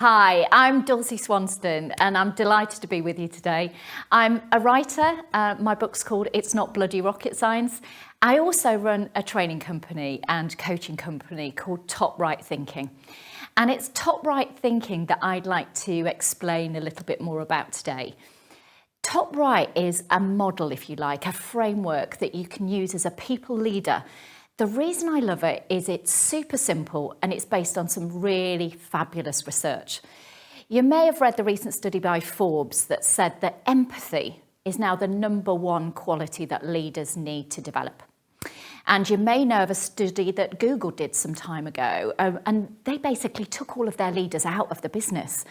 Hi, I'm Dulcie Swanston and I'm delighted to be with you today. I'm a writer. My book's called It's Not Bloody Rocket Science. I also run a training company and coaching company called Top Right Thinking. And it's Top Right Thinking that I'd like to explain a little bit more about today. Top Right is a model, if you like, a framework that you can use as a people leader. The reason I love it is it's super simple and it's based on some really fabulous research. You may have read the recent study by Forbes that said that empathy is now the #1 quality that leaders need to develop. And you may know of a study that Google did some time ago, and they basically took all of their leaders out of the business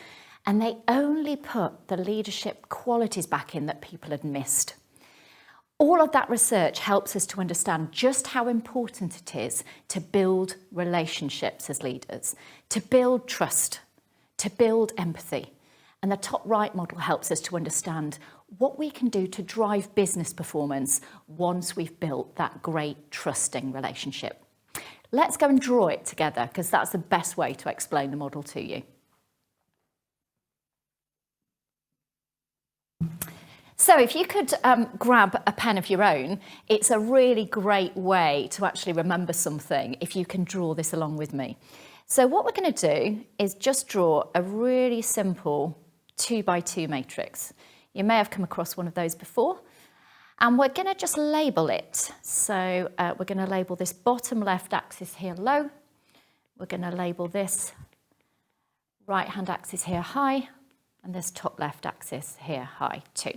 and they only put the leadership qualities back in that people had missed. All of that research helps us to understand just how important it is to build relationships as leaders, to build trust, to build empathy. And the Top Right model helps us to understand what we can do to drive business performance once we've built that great trusting relationship. Let's go and draw it together because that's the best way to explain the model to you. So if you could grab a pen of your own, it's a really great way to actually remember something if you can draw this along with me. So what we're going to do is just draw a really simple 2x2 matrix. You may have come across one of those before. And we're going to just label it. So we're going to label this bottom left axis here low. We're going to label this right hand axis here high. And this top left axis here high too.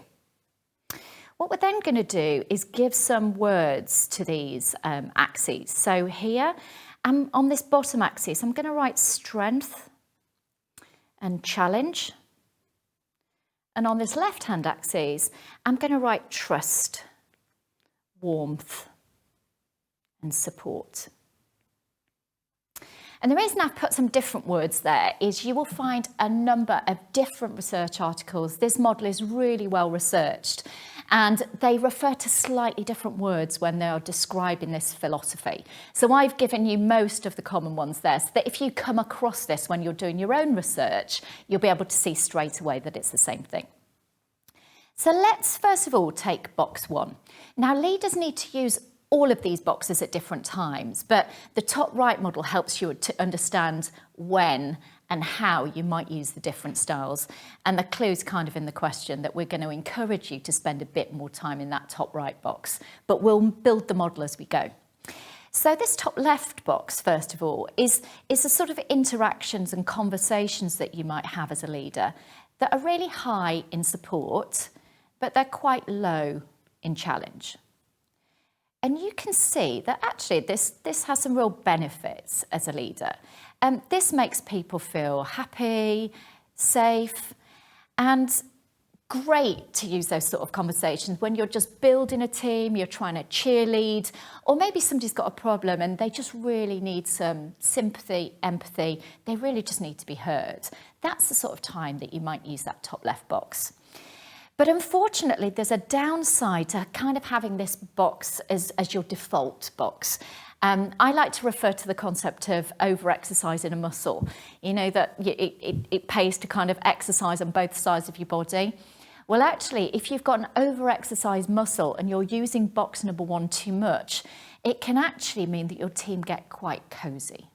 What we're then going to do is give some words to these axes. So here, on this bottom axis, I'm going to write strength and challenge. And on this left-hand axis, I'm going to write trust, warmth, and support. And the reason I've put some different words there is you will find a number of different research articles. This model is really well researched and they refer to slightly different words when they are describing this philosophy. So I've given you most of the common ones there so that if you come across this when you're doing your own research, you'll be able to see straight away that it's the same thing. So let's first of all take box 1. Now leaders need to use all of these boxes at different times, but the Top Right model helps you to understand when and how you might use the different styles. And the clue's kind of in the question that we're going to encourage you to spend a bit more time in that top right box, but we'll build the model as we go. So this top left box, first of all, is the sort of interactions and conversations that you might have as a leader that are really high in support, but they're quite low in challenge. And you can see that actually this has some real benefits as a leader. This makes people feel happy, safe, and great to use those sort of conversations when you're just building a team, you're trying to cheerlead, or maybe somebody's got a problem and they just really need some sympathy, empathy. They really just need to be heard. That's the sort of time that you might use that top left box. But unfortunately, there's a downside to kind of having this box as your default box. I like to refer to the concept of over-exercising a muscle. You know, that it pays to kind of exercise on both sides of your body. Well, actually, if you've got an over-exercised muscle and you're using box number 1 too much, it can actually mean that your team get quite cozy.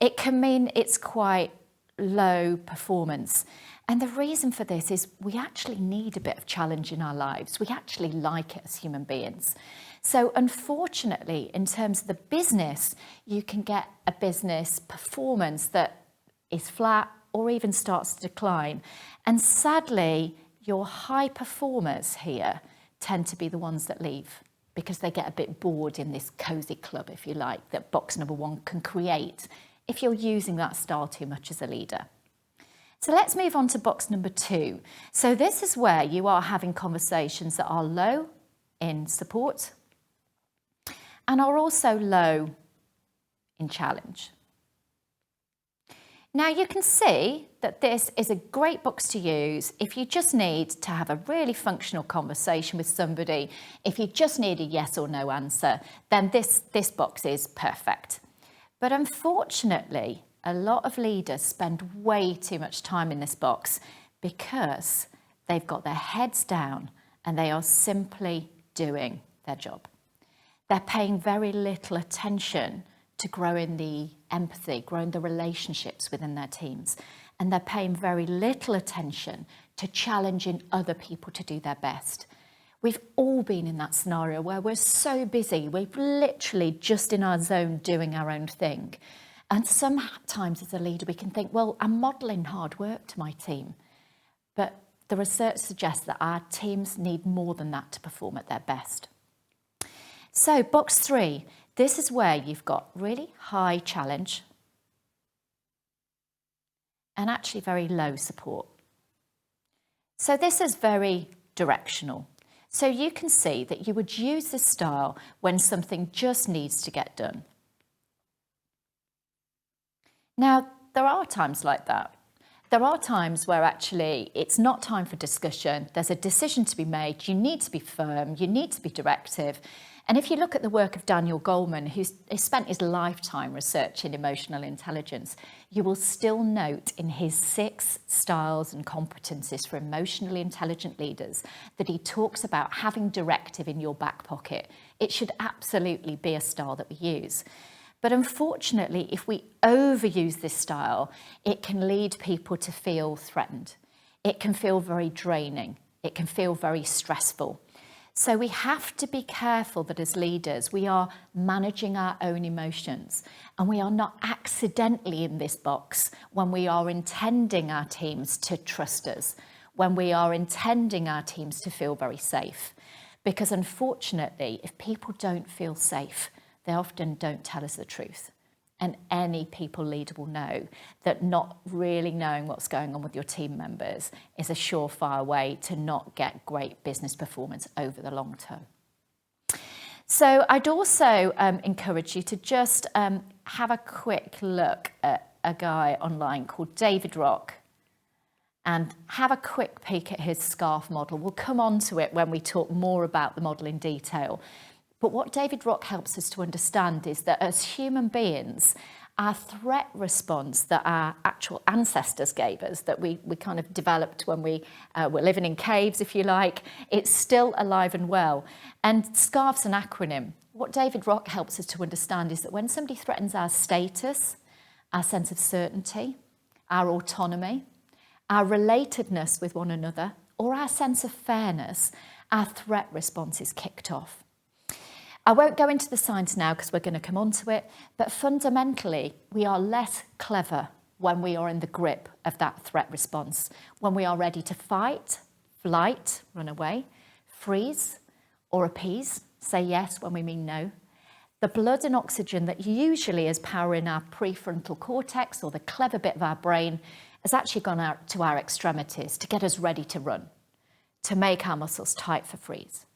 It can mean it's quite low performance. And the reason for this is we actually need a bit of challenge in our lives. We actually like it as human beings. So unfortunately, in terms of the business, you can get a business performance that is flat or even starts to decline. And sadly, your high performers here tend to be the ones that leave because they get a bit bored in this cozy club, if you like, that box number 1 can create if you're using that style too much as a leader. So let's move on to box number 2. So this is where you are having conversations that are low in support and are also low in challenge. Now you can see that this is a great box to use if you just need to have a really functional conversation with somebody. If you just need a yes or no answer, then this box is perfect. But unfortunately, a lot of leaders spend way too much time in this box because they've got their heads down and they are simply doing their job. They're paying very little attention to growing the empathy, growing the relationships within their teams. And they're paying very little attention to challenging other people to do their best. We've all been in that scenario where we're so busy, we're literally just in our zone doing our own thing. And sometimes as a leader, we can think, well, I'm modelling hard work to my team. But the research suggests that our teams need more than that to perform at their best. So box 3, this is where you've got really high challenge and actually very low support. So this is very directional. So you can see that you would use this style when something just needs to get done. Now, there are times like that. There are times where actually it's not time for discussion. There's a decision to be made. You need to be firm. You need to be directive. And if you look at the work of Daniel Goleman, who's spent his lifetime researching emotional intelligence, you will still note in his 6 styles and competencies for emotionally intelligent leaders that he talks about having directive in your back pocket. It should absolutely be a style that we use. But unfortunately, if we overuse this style, it can lead people to feel threatened. It can feel very draining. It can feel very stressful. So we have to be careful that as leaders, we are managing our own emotions and we are not accidentally in this box when we are intending our teams to trust us, when we are intending our teams to feel very safe. Because unfortunately, if people don't feel safe, they often don't tell us the truth. And any people leader will know that not really knowing what's going on with your team members is a surefire way to not get great business performance over the long term. So I'd also encourage you to just have a quick look at a guy online called David Rock and have a quick peek at his SCARF model. We'll come on to it when we talk more about the model in detail. But what David Rock helps us to understand is that as human beings, our threat response that our actual ancestors gave us, that we kind of developed when we were living in caves, if you like, it's still alive and well. And SCARF's an acronym. What David Rock helps us to understand is that when somebody threatens our status, our sense of certainty, our autonomy, our relatedness with one another, or our sense of fairness, our threat response is kicked off. I won't go into the science now because we're going to come on to it, but fundamentally, we are less clever when we are in the grip of that threat response, when we are ready to fight, flight, run away, freeze, or appease, say yes when we mean no. The blood and oxygen that usually is powering our prefrontal cortex, or the clever bit of our brain, has actually gone out to our extremities to get us ready to run, to make our muscles tight for freeze.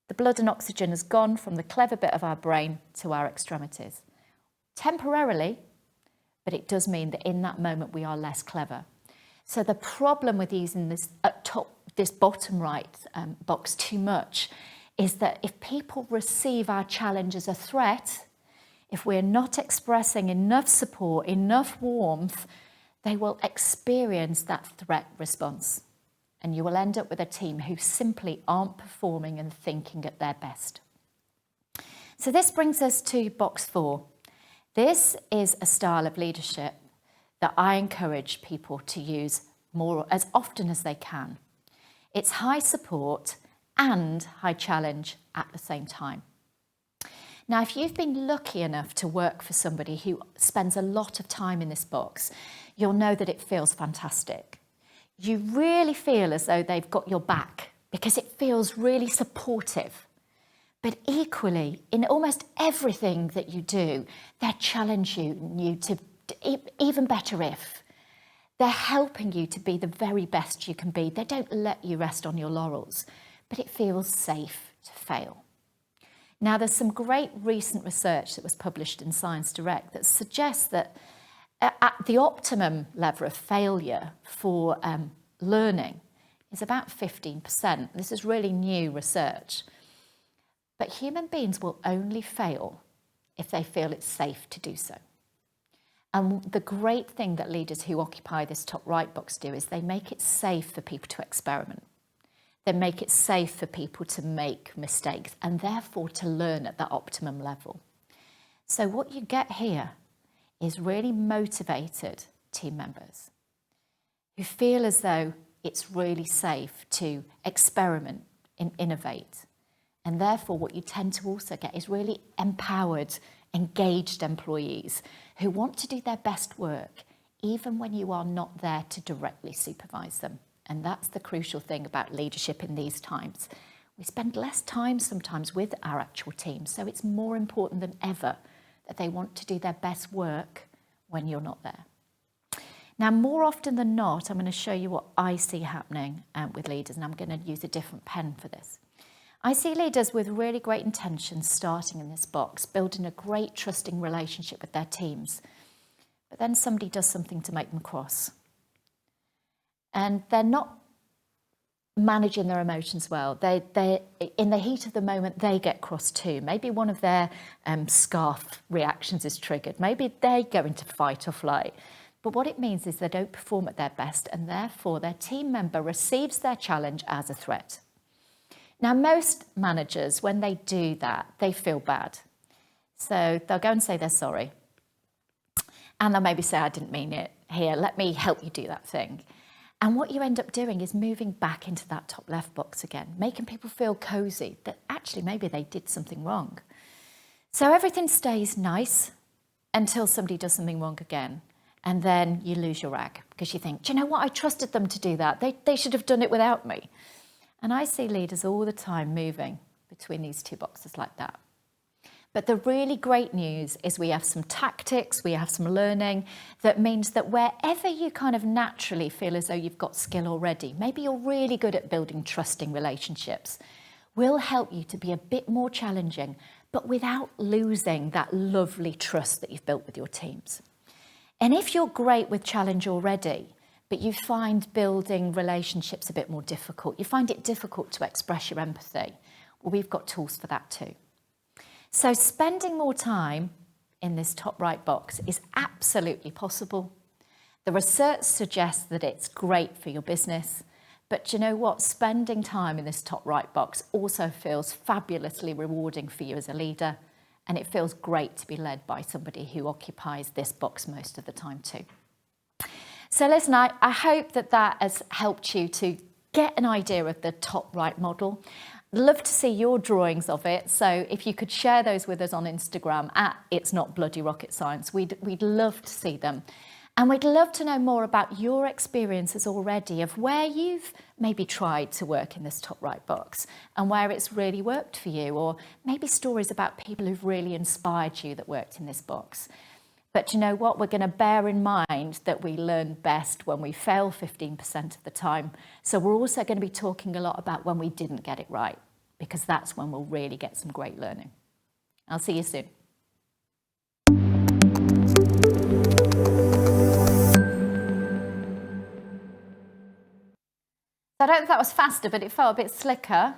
The blood and oxygen has gone from the clever bit of our brain to our extremities. Temporarily, but it does mean that in that moment we are less clever. So the problem with using this bottom right box too much is that if people receive our challenge as a threat, if we're not expressing enough support, enough warmth, they will experience that threat response. And you will end up with a team who simply aren't performing and thinking at their best. So this brings us to box 4. This is a style of leadership that I encourage people to use more as often as they can. It's high support and high challenge at the same time. Now, if you've been lucky enough to work for somebody who spends a lot of time in this box, you'll know that it feels fantastic. You really feel as though they've got your back because it feels really supportive. But equally, in almost everything that you do, they're challenging you to even better if. They're helping you to be the very best you can be. They don't let you rest on your laurels, but it feels safe to fail. Now, there's some great recent research that was published in Science Direct that suggests that at the optimum level of failure for learning is about 15%. This is really new research. But human beings will only fail if they feel it's safe to do so. And the great thing that leaders who occupy this top right box do is they make it safe for people to experiment. They make it safe for people to make mistakes and therefore to learn at that optimum level. So what you get here is really motivated team members who feel as though it's really safe to experiment and innovate. And therefore what you tend to also get is really empowered, engaged employees who want to do their best work even when you are not there to directly supervise them. And that's the crucial thing about leadership in these times. We spend less time sometimes with our actual teams, so it's more important than ever that they want to do their best work when you're not there. Now, more often than not, I'm going to show you what I see happening with leaders, and I'm going to use a different pen for this. I see leaders with really great intentions starting in this box, building a great trusting relationship with their teams. But then somebody does something to make them cross. And they're not managing their emotions well. They in the heat of the moment, they get cross too. Maybe one of their scarf reactions is triggered. Maybe they go into fight or flight. But what it means is they don't perform at their best, and therefore their team member receives their challenge as a threat. Now, most managers, when they do that, they feel bad. So they'll go and say they're sorry. And they'll maybe say, I didn't mean it. Here, let me help you do that thing. And what you end up doing is moving back into that top left box again, making people feel cozy that actually maybe they did something wrong. So everything stays nice until somebody does something wrong again. And then you lose your rag because you think, do you know what? I trusted them to do that. They should have done it without me. And I see leaders all the time moving between these two boxes like that. But the really great news is we have some tactics, we have some learning that means that wherever you kind of naturally feel as though you've got skill already, maybe you're really good at building trusting relationships, will help you to be a bit more challenging, but without losing that lovely trust that you've built with your teams. And if you're great with challenge already, but you find building relationships a bit more difficult, you find it difficult to express your empathy, well, we've got tools for that too. So spending more time in this top right box is absolutely possible. The research suggests that it's great for your business, but do you know what? Spending time in this top right box also feels fabulously rewarding for you as a leader, and it feels great to be led by somebody who occupies this box most of the time too. So listen, I hope that has helped you to get an idea of the top right model. I'd love to see your drawings of it. So if you could share those with us on Instagram at It's Not Bloody Rocket Science, we'd love to see them. And we'd love to know more about your experiences already of where you've maybe tried to work in this top right box and where it's really worked for you, or maybe stories about people who've really inspired you that worked in this box. But you know what? We're going to bear in mind that we learn best when we fail 15% of the time. So we're also going to be talking a lot about when we didn't get it right, because that's when we'll really get some great learning. I'll see you soon. I don't know if that was faster, but it felt a bit slicker.